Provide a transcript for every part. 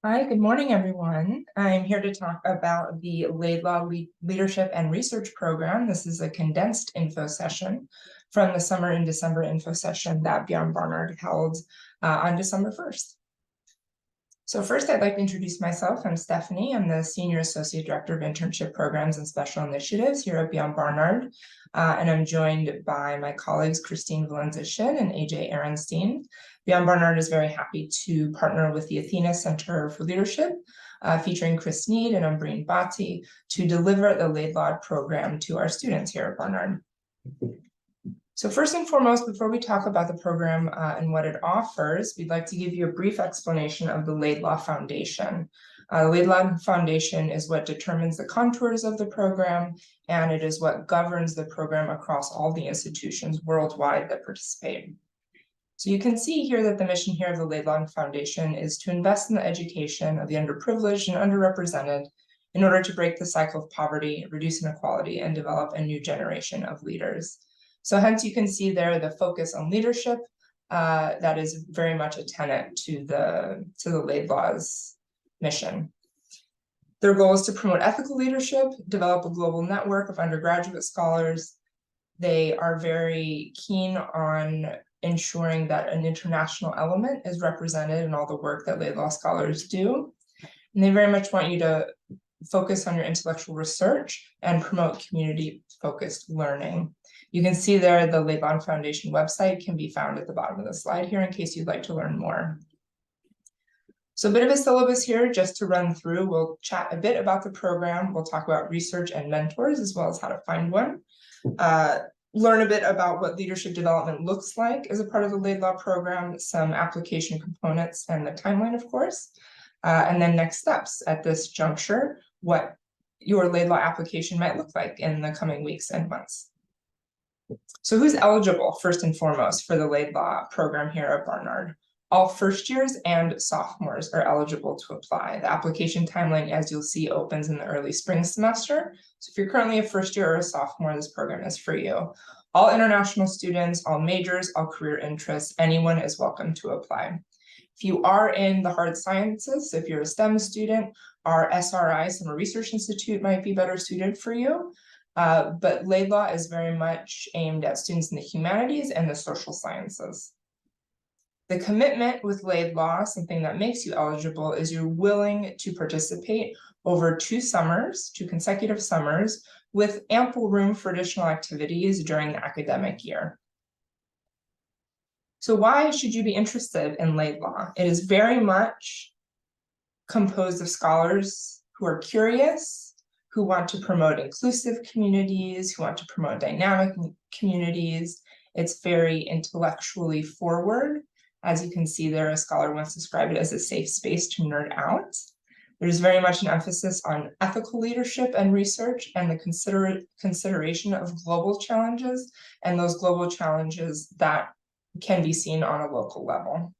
Hi, good morning, everyone. I'm here to talk about the Laidlaw Leadership and Research Program. This is a condensed info session from the summer and December info session that Beyond Barnard held on December 1st. So first, I'd like to introduce myself. I'm Stephanie. I'm the Senior Associate Director of Internship Programs and Special Initiatives here at Beyond Barnard. And I'm joined by my colleagues, Christine Valenza-Shin and AJ Ehrenstein. Beyond Barnard is very happy to partner with the Athena Center for Leadership, featuring Chris Need and Umbreen Bhatti, to deliver the Laidlaw program to our students here at Barnard. So first and foremost, before we talk about the program and what it offers, we'd like to give you a brief explanation of the Laidlaw Foundation. The Laidlaw Foundation is what determines the contours of the program, and it is what governs the program across all the institutions worldwide that participate. So you can see here that the mission here of the Laidlaw Foundation is to invest in the education of the underprivileged and underrepresented in order to break the cycle of poverty, reduce inequality, and develop a new generation of leaders. So hence you can see there the focus on leadership that is very much a tenet to the Laidlaw's mission. Their goal is to promote ethical leadership, develop a global network of undergraduate scholars. They are very keen on ensuring that an international element is represented in all the work that Laidlaw scholars do. And they very much want you to focus on your intellectual research and promote community-focused learning. You can see there the Laidlaw Foundation website can be found at the bottom of the slide here in case you'd like to learn more. So a bit of a syllabus here just to run through. We'll chat a bit about the program. We'll talk about research and mentors as well as how to find one. Learn a bit about what leadership development looks like as a part of the Laidlaw program, some application components and the timeline, of course. And then next steps at this juncture, what your Laidlaw application might look like in the coming weeks and months. So who's eligible, first and foremost, for the Laidlaw program here at Barnard? All first years and sophomores are eligible to apply. The application timeline, as you'll see, opens in the early spring semester. So if you're currently a first year or a sophomore, this program is for you. All international students, all majors, all career interests, anyone is welcome to apply. If you are in the hard sciences, if you're a STEM student, our SRI, Summer Research Institute, might be better suited for you. But Laidlaw is very much aimed at students in the humanities and the social sciences. The commitment with Laidlaw, something that makes you eligible, is you're willing to participate over 2 consecutive summers, with ample room for additional activities during the academic year. So why should you be interested in Laidlaw? It is very much composed of scholars who are curious, who want to promote inclusive communities, who want to promote dynamic communities. It's very intellectually forward. As you can see there, a scholar once described it as a safe space to nerd out. There's very much an emphasis on ethical leadership and research and the consideration of global challenges, and those global challenges that can be seen on a local level.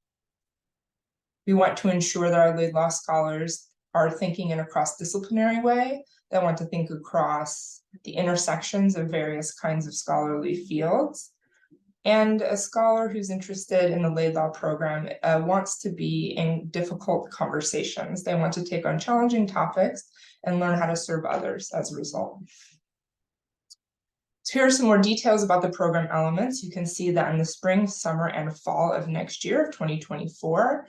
We want to ensure that our Laidlaw scholars are thinking in a cross-disciplinary way. They want to think across the intersections of various kinds of scholarly fields. And a scholar who's interested in the Laidlaw program wants to be in difficult conversations. They want to take on challenging topics and learn how to serve others as a result. So here are some more details about the program elements. You can see that in the spring, summer, and fall of next year, of 2024,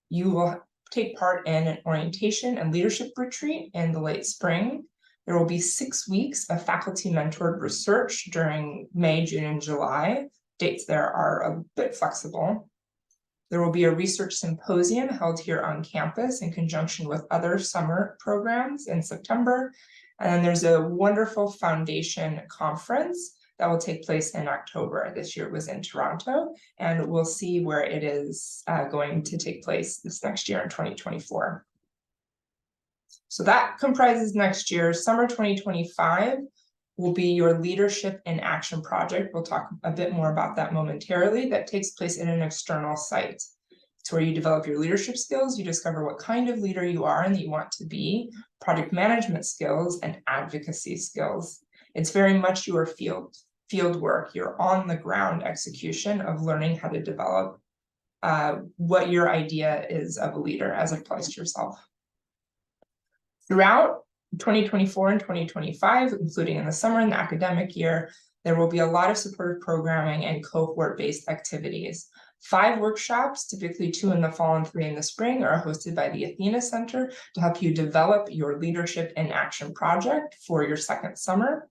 you will take part in an orientation and leadership retreat in the late spring. There will be 6 weeks of faculty-mentored research during May, June, and July. Dates there are a bit flexible. There will be a research symposium held here on campus in conjunction with other summer programs in September. And then there's a wonderful foundation conference that will take place in October. This year it was in Toronto, and we'll see where it is going to take place this next year in 2024. So that comprises next year. Summer 2025 will be your Leadership in Action project. We'll talk a bit more about that momentarily. That takes place in an external site. It's where you develop your leadership skills, you discover what kind of leader you are and that you want to be, project management skills, and advocacy skills. It's very much your field work, your on-the-ground execution of learning how to develop what your idea is of a leader as it applies to yourself. Throughout 2024 and 2025, including in the summer and the academic year, there will be a lot of supportive programming and cohort-based activities. 5 workshops, typically 2 in the fall and 3 in the spring, are hosted by the Athena Center to help you develop your leadership in action project for your second summer.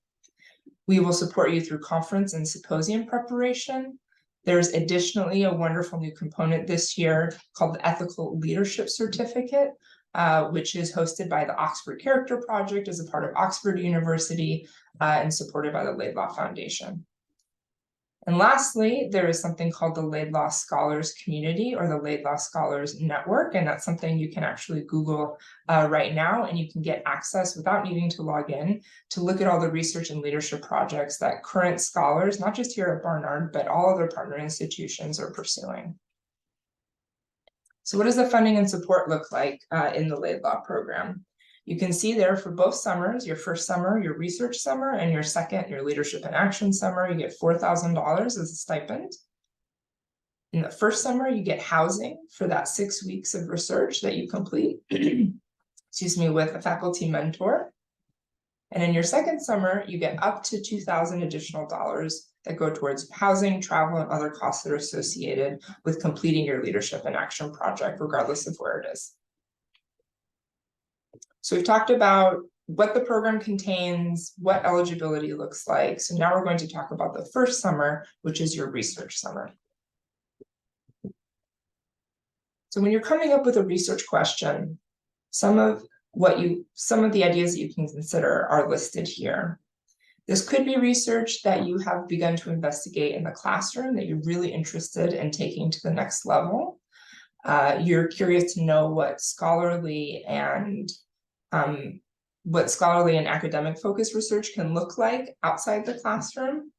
We will support you through conference and symposium preparation. There's additionally a wonderful new component this year called the Ethical Leadership Certificate, which is hosted by the Oxford Character Project as a part of Oxford University and supported by the Laidlaw Foundation. And lastly, there is something called the Laidlaw Scholars Community or the Laidlaw Scholars Network, and that's something you can actually Google right now, and you can get access without needing to log in to look at all the research and leadership projects that current scholars, not just here at Barnard, but all other partner institutions are pursuing. So what does the funding and support look like in the Laidlaw program? You can see there for both summers, your first summer, your research summer, and your second, your leadership and action summer, you get $4,000 as a stipend. In the first summer, you get housing for that 6 weeks of research that you complete, excuse me, with a faculty mentor. And in your second summer, you get up to $2,000 additional that go towards housing, travel, and other costs that are associated with completing your leadership and action project, regardless of where it is. So we've talked about what the program contains, what eligibility looks like. So now we're going to talk about the first summer, which is your research summer. So when you're coming up with a research question, some of the ideas that you can consider are listed here. This could be research that you have begun to investigate in the classroom that you're really interested in taking to the next level. You're curious to know what scholarly and academic focused research can look like outside the classroom.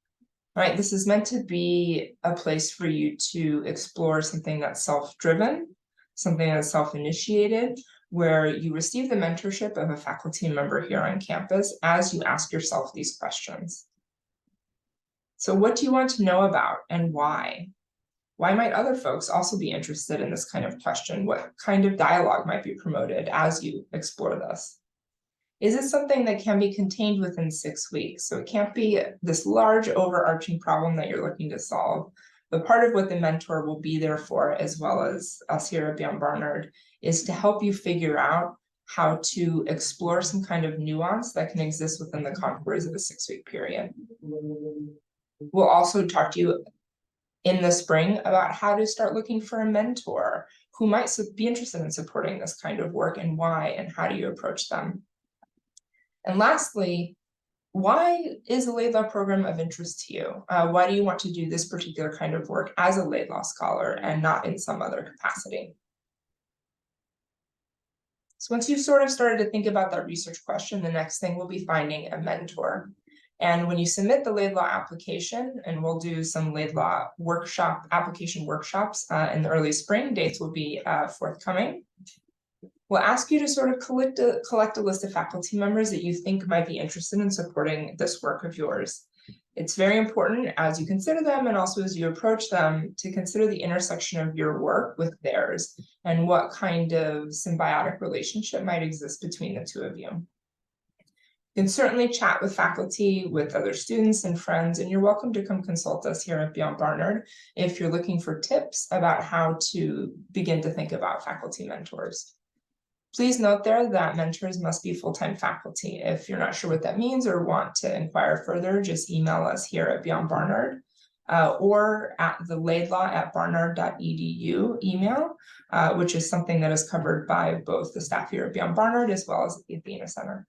Right, this is meant to be a place for you to explore something that's self-driven, something that's self-initiated, where you receive the mentorship of a faculty member here on campus as you ask yourself these questions. So what do you want to know about and why? Why might other folks also be interested in this kind of question? What kind of dialogue might be promoted as you explore this? Is it something that can be contained within 6 weeks? So it can't be this large overarching problem that you're looking to solve. But part of what the mentor will be there for, as well as us here at Beyond Barnard, is to help you figure out how to explore some kind of nuance that can exist within the contours of a 6-week period. We'll also talk to you in the spring about how to start looking for a mentor who might be interested in supporting this kind of work and why, and how do you approach them. And lastly, why is the Laidlaw program of interest to you? Why do you want to do this particular kind of work as a Laidlaw scholar and not in some other capacity? So once you've sort of started to think about that research question, the next thing will be finding a mentor. And when you submit the Laidlaw application, and we'll do some Laidlaw application workshops in the early spring, dates will be forthcoming. We'll ask you to sort of collect a list of faculty members that you think might be interested in supporting this work of yours. It's very important as you consider them and also as you approach them to consider the intersection of your work with theirs and what kind of symbiotic relationship might exist between the two of you. You can certainly chat with faculty, with other students and friends, and you're welcome to come consult us here at Beyond Barnard if you're looking for tips about how to begin to think about faculty mentors. Please note there that mentors must be full-time faculty. If you're not sure what that means or want to inquire further, just email us here at Beyond Barnard or at the laidlaw@barnard.edu email, which is something that is covered by both the staff here at Beyond Barnard as well as the Athena Center.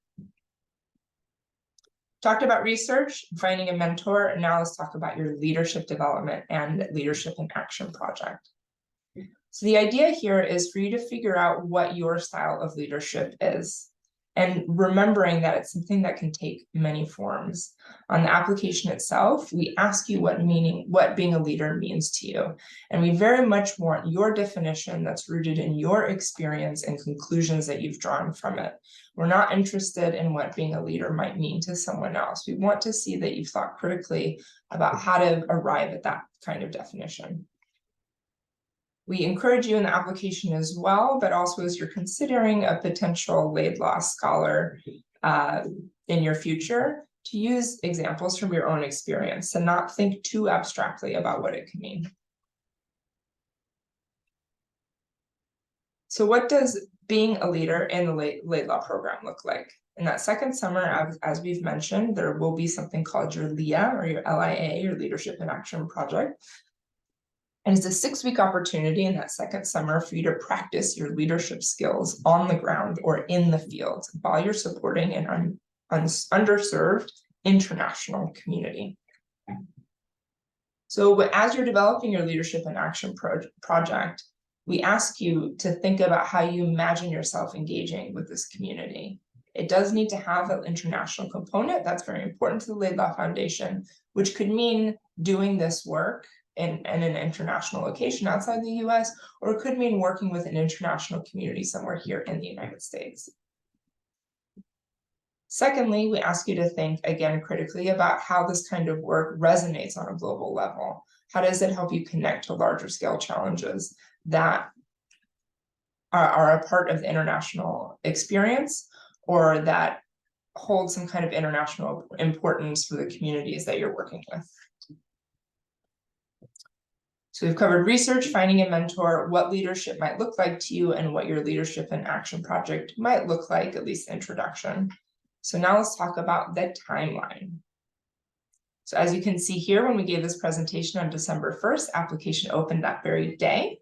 Talked about research, finding a mentor, and now let's talk about your leadership development and leadership in action project. So the idea here is for you to figure out what your style of leadership is, and remembering that it's something that can take many forms. On the application itself, we ask you what being a leader means to you. And we very much want your definition that's rooted in your experience and conclusions that you've drawn from it. We're not interested in what being a leader might mean to someone else. We want to see that you've thought critically about how to arrive at that kind of definition. We encourage you in the application as well, but also as you're considering a potential Laidlaw scholar in your future, to use examples from your own experience and not think too abstractly about what it could mean. So what does being a leader in the Laidlaw program look like? In that second summer, as we've mentioned, there will be something called your LIA or your LIA, your Leadership in Action Project. And it's a 6-week opportunity in that second summer for you to practice your leadership skills on the ground or in the field while you're supporting an underserved international community. So as you're developing your Leadership in Action project, we ask you to think about how you imagine yourself engaging with this community. It does need to have an international component. That's very important to the Laidlaw Foundation, which could mean doing this work in an international location outside the US, or it could mean working with an international community somewhere here in the United States. Secondly, we ask you to think again critically about how this kind of work resonates on a global level. How does it help you connect to larger scale challenges that are a part of the international experience, or that hold some kind of international importance for the communities that you're working with? So we've covered research, finding a mentor, what leadership might look like to you, and what your Leadership in Action project might look like, at least introduction. So now let's talk about the timeline. So as you can see here, when we gave this presentation on December 1st, application opened that very day.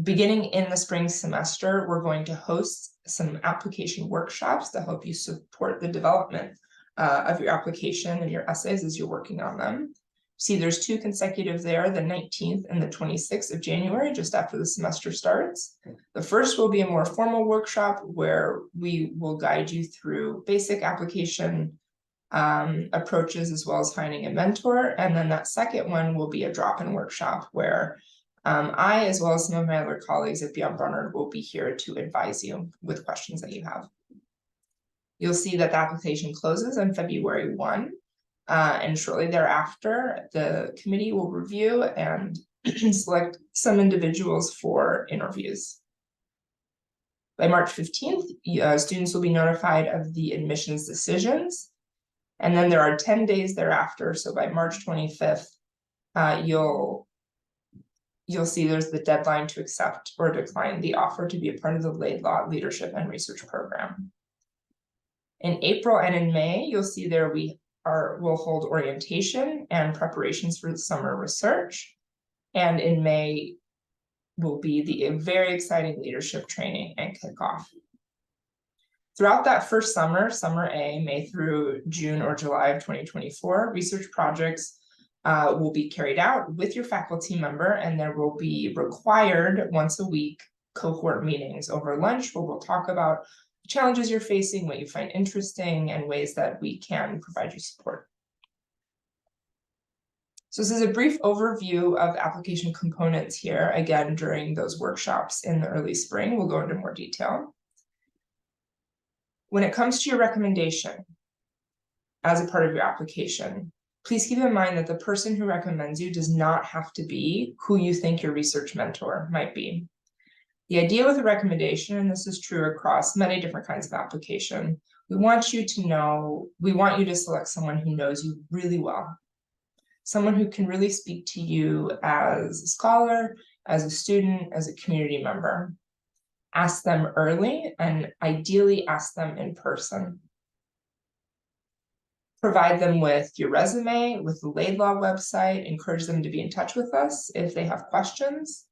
Beginning in the spring semester, we're going to host some application workshops to help you support the development of your application and your essays as you're working on them. See, there's 2 consecutive there, the 19th and the 26th of January, just after the semester starts. The first will be a more formal workshop where we will guide you through basic application approaches as well as finding a mentor. And then that second one will be a drop-in workshop where I, as well as some of my other colleagues at Beyond Barnard, will be here to advise you with questions that you have. You'll see that the application closes on February 1. And shortly thereafter, the committee will review and select some individuals for interviews. By March 15th, students will be notified of the admissions decisions. And then there are 10 days thereafter. So by March 25th, you'll see there's the deadline to accept or decline the offer to be a part of the Laidlaw Leadership and Research Program. In April and in May, you'll see there we'll hold orientation and preparations for the summer research. And in May will be the very exciting leadership training and kickoff. Throughout that first summer, summer A, May through June or July of 2024, research projects will be carried out with your faculty member, and there will be required once a week cohort meetings over lunch where we'll talk about challenges you're facing, what you find interesting, and ways that we can provide you support. So this is a brief overview of application components here. Again, during those workshops in the early spring, we'll go into more detail. When it comes to your recommendation as a part of your application, please keep in mind that the person who recommends you does not have to be who you think your research mentor might be. The idea with a recommendation, and this is true across many different kinds of application, we want you to select someone who knows you really well. Someone who can really speak to you as a scholar, as a student, as a community member. Ask them early, and ideally ask them in person. Provide them with your resume, with the Laidlaw website, encourage them to be in touch with us if they have questions.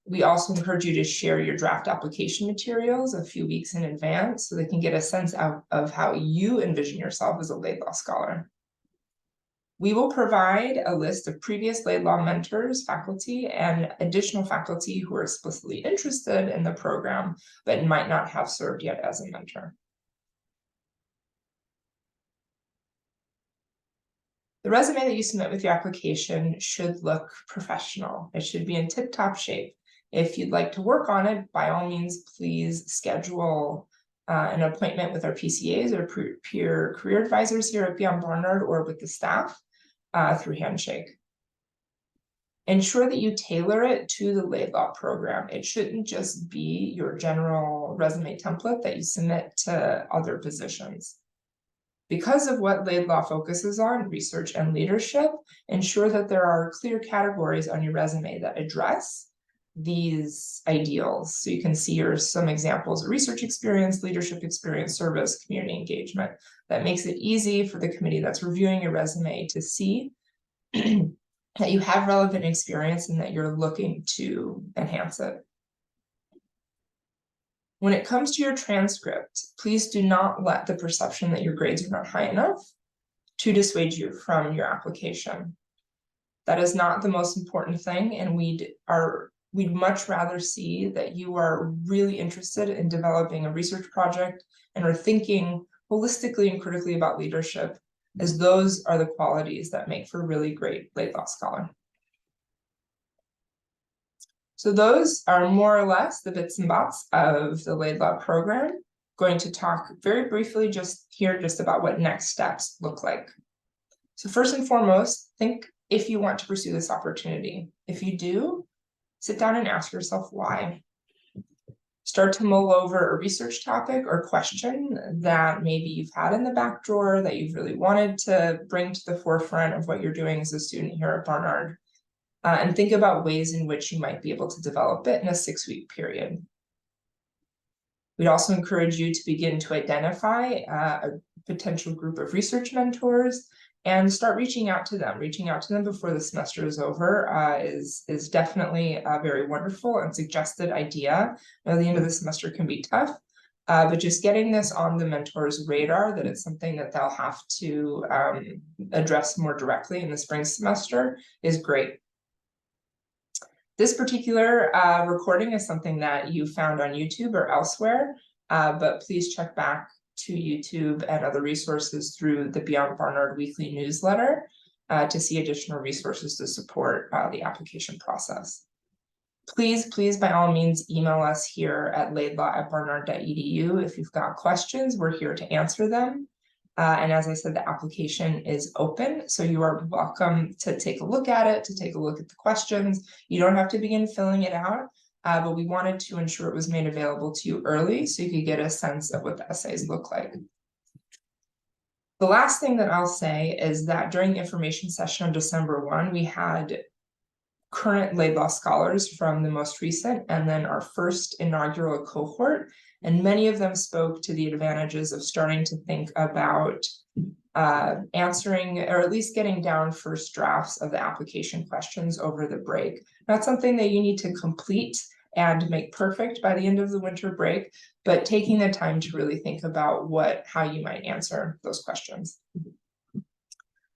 We also encourage you to share your draft application materials a few weeks in advance so they can get a sense of how you envision yourself as a Laidlaw scholar. We will provide a list of previous Laidlaw mentors, faculty, and additional faculty who are explicitly interested in the program, but might not have served yet as a mentor. The resume that you submit with your application should look professional. It should be in tip-top shape. If you'd like to work on it, by all means, please schedule an appointment with our PCAs or peer career advisors here at Beyond Barnard or with the staff through handshake. ensure that you tailor it to the Laidlaw program. It shouldn't just be your general resume template that you submit to other positions. Because of what Laidlaw focuses on, research and leadership, ensure that there are clear categories on your resume that address these ideals. So you can see here some examples of research experience, leadership experience, service, community engagement. That makes it easy for the committee that's reviewing your resume to see that you have relevant experience and that you're looking to enhance it. When it comes to your transcript, please do not let the perception that your grades are not high enough to dissuade you from your application. That is not the most important thing, and we'd much rather see that you are really interested in developing a research project and are thinking holistically and critically about leadership, as those are the qualities that make for a really great Laidlaw scholar. So those are more or less the bits and bots of the Laidlaw program. Going to talk very briefly just about what next steps look like. So first and foremost, think if you want to pursue this opportunity. If you do, sit down and ask yourself why. Start to mull over a research topic or question that maybe you've had in the back drawer that you've really wanted to bring to the forefront of what you're doing as a student here at Barnard. And think about ways in which you might be able to develop it in a 6-week period. We'd also encourage you to begin to identify a potential group of research mentors and start reaching out to them. Reaching out to them before the semester is over is definitely a very wonderful and suggested idea. I know the end of the semester can be tough, but just getting this on the mentor's radar, that it's something that they'll have to address more directly in the spring semester, is great. This particular recording is something that you found on YouTube or elsewhere, but please check back to YouTube and other resources through the Beyond Barnard weekly newsletter to see additional resources to support the application process. Please, by all means, email us here at laidlaw@barnard.edu if you've got questions. We're here to answer them. And as I said, the application is open, so you are welcome to take a look at it, to take a look at the questions. You don't have to begin filling it out, but we wanted to ensure it was made available to you early so you could get a sense of what the essays look like. The last thing that I'll say is that during the information session on December 1, we had current Laidlaw scholars from the most recent and then our first inaugural cohort, and many of them spoke to the advantages of starting to think about answering or at least getting down first drafts of the application questions over the break. Not something that you need to complete and make perfect by the end of the winter break, but taking the time to really think about how you might answer those questions.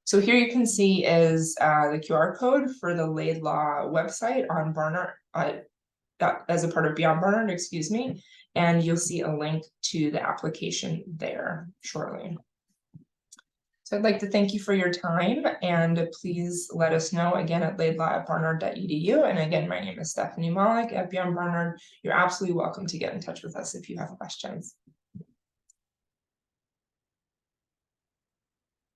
So here you can see is the QR code for the Laidlaw website on Barnard, as a part of Beyond Barnard, excuse me, and you'll see a link to the application there shortly. So I'd like to thank you for your time, and please let us know again at laidlaw@barnard.edu. And again, my name is Stephanie Malik at Beyond Barnard. You're absolutely welcome to get in touch with us if you have questions.